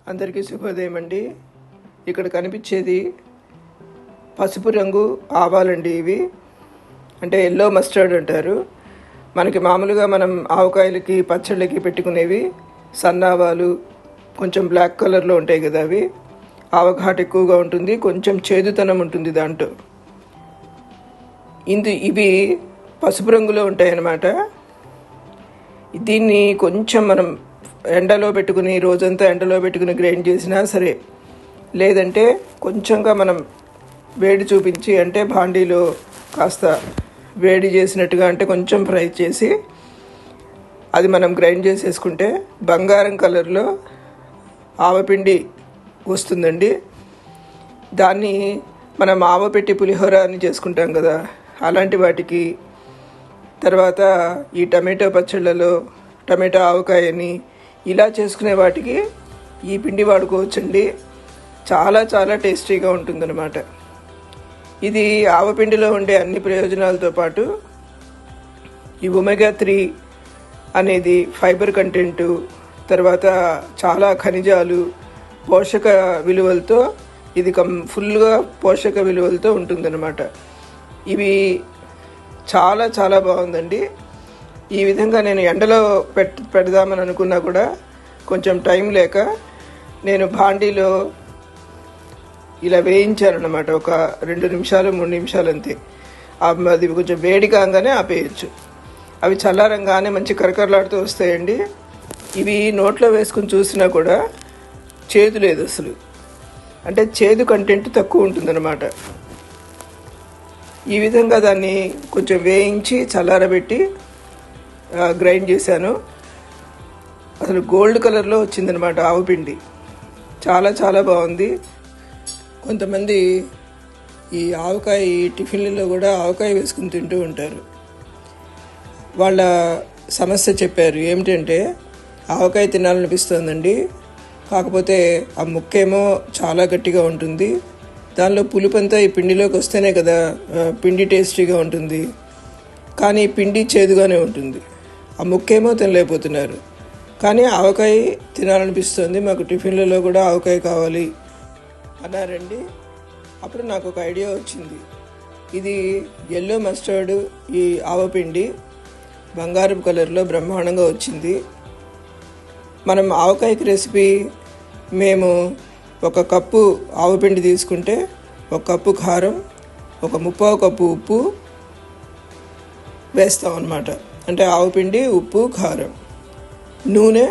అందరికీ శుభోదయం అండి. ఇక్కడ కనిపించేది పసుపు రంగు ఆవాలండి. ఇవి అంటే ఎల్లో మస్టర్డ్ అంటారు. మనకి మామూలుగా మనం ఆవకాయలకి పచ్చళ్ళకి పెట్టుకునేవి సన్నావాలు కొంచెం బ్లాక్ కలర్లో ఉంటాయి కదా. అవి ఆవఘాటు ఎక్కువగా ఉంటుంది, కొంచెం చేదుతనం ఉంటుంది దాంట్లో. ఇవి పసుపు రంగులో ఉంటాయి అన్నమాట. దీన్ని కొంచెం మనం ఎండలో పెట్టుకుని రోజంతా ఎండలో పెట్టుకుని గ్రైండ్ చేసినా సరే, లేదంటే కొంచెంగా మనం వేడి చూపించి అంటే భాండీలో కాస్త వేడి చేసినట్టుగా అంటే కొంచెం ఫ్రై చేసి అది మనం గ్రైండ్ చేసేసుకుంటే బంగారం కలర్లో ఆవపిండి వస్తుందండి. దాన్ని మనం ఆవపెట్టి పులిహోర అని చేసుకుంటాం కదా, అలాంటి వాటికి, తర్వాత ఈ టమాటో పచ్చళ్ళలో టమాటో ఆవకాయని ఇలా చేసుకునే వాటికి ఈ పిండి వాడుకోవచ్చండి. చాలా చాలా టేస్టీగా ఉంటుందన్నమాట. ఇది ఆవపిండిలో ఉండే అన్ని ప్రయోజనాలతో పాటు ఈ ఒమేగా-3 అనేది ఫైబర్ కంటెంటు, తర్వాత చాలా ఖనిజాలు, పోషక విలువలతో ఇది ఫుల్గా పోషక విలువలతో ఉంటుందన్నమాట. ఇవి చాలా చాలా బాగుందండి. ఈ విధంగా నేను ఎండలో పెడదామని అనుకున్నా కూడా కొంచెం టైం లేక నేను భాండీలో ఇలా వేయించాను అన్నమాట. ఒక 2 నిమిషాలు 3 నిమిషాలు అంతే. అది కొంచెం వేడి కాగానే ఆపేయచ్చు. అవి చల్లారంగానే మంచి కరకరలాడుతూ వస్తాయండి. ఇవి నోట్లో వేసుకుని చూసినా కూడా చేదు లేదు అసలు, అంటే చేదు కంటెంట్ తక్కువ ఉంటుందన్నమాట. ఈ విధంగా దాన్ని కొంచెం వేయించి చల్లారబెట్టి గ్రైండ్ చేశాను. అసలు గోల్డ్ కలర్లో వచ్చిందనమాట ఆవపిండి. చాలా చాలా బాగుంది. కొంతమంది ఈ ఆవకాయ టిఫిన్లలో కూడా ఆవకాయ వేసుకుని తింటూ ఉంటారు. వాళ్ళ సమస్య చెప్పారు ఏమిటంటే, ఆవకాయ తినాలనిపిస్తుందండి, కాకపోతే ఆ ముక్కేమో చాలా గట్టిగా ఉంటుంది, దానిలో పులుపంతా ఈ పిండిలోకి వస్తేనే కదా పిండి టేస్టీగా ఉంటుంది, కానీ పిండి చేదుగానే ఉంటుంది. ఆ ముక్కేమో తినలేకపోతున్నారు, కానీ ఆవకాయ తినాలనిపిస్తుంది, మాకు టిఫిన్లలో కూడా ఆవకాయ కావాలి అన్నారండి. అప్పుడు నాకు ఒక ఐడియా వచ్చింది. ఇది ఎల్లో మస్టర్డ్, ఈ ఆవపిండి బంగారం కలర్లో బ్రహ్మాండంగా వచ్చింది. మనం ఆవకాయకి రెసిపీ మేము 1 కప్పు ఆవపిండి తీసుకుంటే 1 కప్పు కారం, 1/3 కప్పు ఉప్పు వేస్తాం అన్నమాట. అంటే ఆవపిండి, ఉప్పు, కారం, నూనె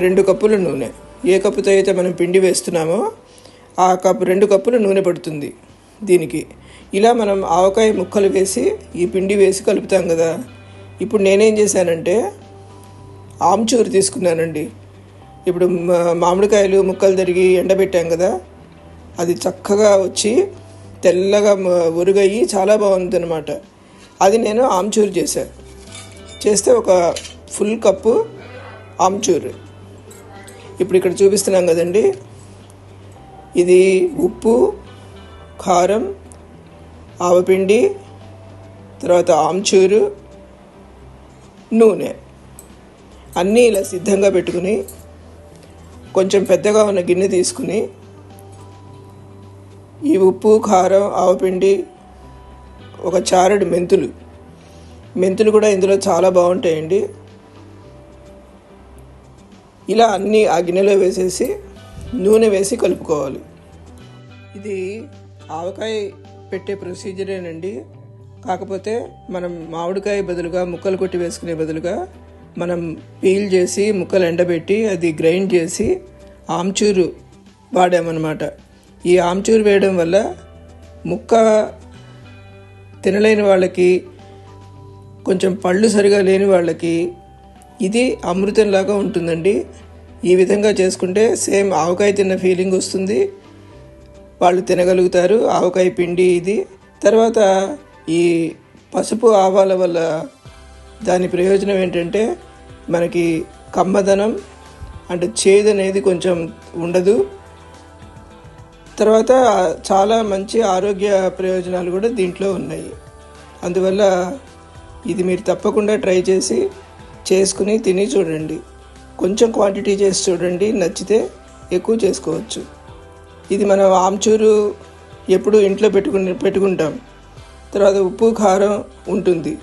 2 కప్పుల నూనె. ఏ కప్పుతో అయితే మనం పిండి వేస్తున్నామో ఆ 2 కప్పులు నూనె పడుతుంది దీనికి. ఇలా మనం ఆవకాయ ముక్కలు వేసి ఈ పిండి వేసి కలుపుతాం కదా. ఇప్పుడు నేనేం చేశానంటే ఆమ్చూరు తీసుకున్నానండి. ఇప్పుడు మామిడికాయలు ముక్కలు తరిగి ఎండబెట్టాం కదా, అది చక్కగా వచ్చి తెల్లగా ఉరుగయ్యి చాలా బాగుంది అనమాట. అది నేను ఆమ్చూరు చేస్తే 1 ఫుల్ కప్పు ఆమ్చూరు. ఇప్పుడు ఇక్కడ చూపిస్తున్నాం కదండి. ఇది ఉప్పు, కారం, ఆవపిండి, తర్వాత ఆమ్చూరు, నూనె అన్నీ ఇలా సిద్ధంగా పెట్టుకుని కొంచెం పెద్దగా ఉన్న గిన్నె తీసుకుని ఈ ఉప్పు, కారం, ఆవపిండి, 1 చారెడు మెంతులు కూడా ఇందులో చాలా బాగుంటాయండి. ఇలా అన్నీ ఆ గిన్నెలో వేసేసి నూనె వేసి కలుపుకోవాలి. ఇది ఆవకాయ పెట్టే ప్రొసీజరేనండి. కాకపోతే మనం మామిడికాయ బదులుగా ముక్కలు కొట్టి వేసుకునే బదులుగా మనం పీల్ చేసి ముక్కలు ఎండబెట్టి అది గ్రైండ్ చేసి ఆమ్చూరు వాడామన్నమాట. ఈ ఆమ్చూరు వేయడం వల్ల ముక్క తినలేని వాళ్ళకి, కొంచెం పళ్ళు సరిగా లేని వాళ్ళకి ఇది అమృతంలాగా ఉంటుందండి. ఈ విధంగా చేసుకుంటే సేమ్ ఆవకాయ తిన్న ఫీలింగ్ వస్తుంది, వాళ్ళు తినగలుగుతారు ఆవకాయ పిండి ఇది. తర్వాత ఈ పసుపు ఆవాల వల్ల దాని ప్రయోజనం ఏంటంటే మనకి కమ్మదనం అంటే చేదు అనేది కొంచెం ఉండదు. తర్వాత చాలా మంచి ఆరోగ్య ప్రయోజనాలు కూడా దీంట్లో ఉన్నాయి. అందువల్ల ఇది మీరు తప్పకుండా ట్రై చేసుకుని తిని చూడండి. కొంచెం క్వాంటిటీ చేసి చూడండి, నచ్చితే ఎక్కువ చేసుకోవచ్చు. ఇది మనం ఆమ్చూరు ఎప్పుడు ఇంట్లో పెట్టుకుంటాం. తర్వాత ఉప్పు కారం ఉంటుంది.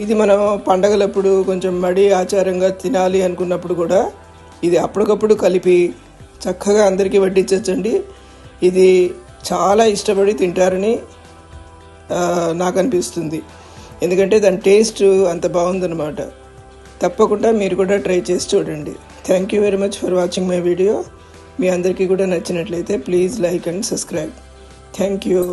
ఇది మనం పండగలప్పుడు కొంచెం మడి ఆచారంగా తినాలి అనుకున్నప్పుడు కూడా ఇది అప్పటికప్పుడు కలిపి చక్కగా అందరికీ వడ్డించవచ్చండి. ఇది చాలా ఇష్టపడి తింటారని నాకు అనిపిస్తుంది. ఎందుకంటే దాని టేస్ట్ అంత బాగుందన్నమాట. తప్పకుండా మీరు కూడా ట్రై చేసి చూడండి. Thank you very much for watching my video. మీ అందరికీ కూడా నచ్చినట్లయితే please like and subscribe. Thank you.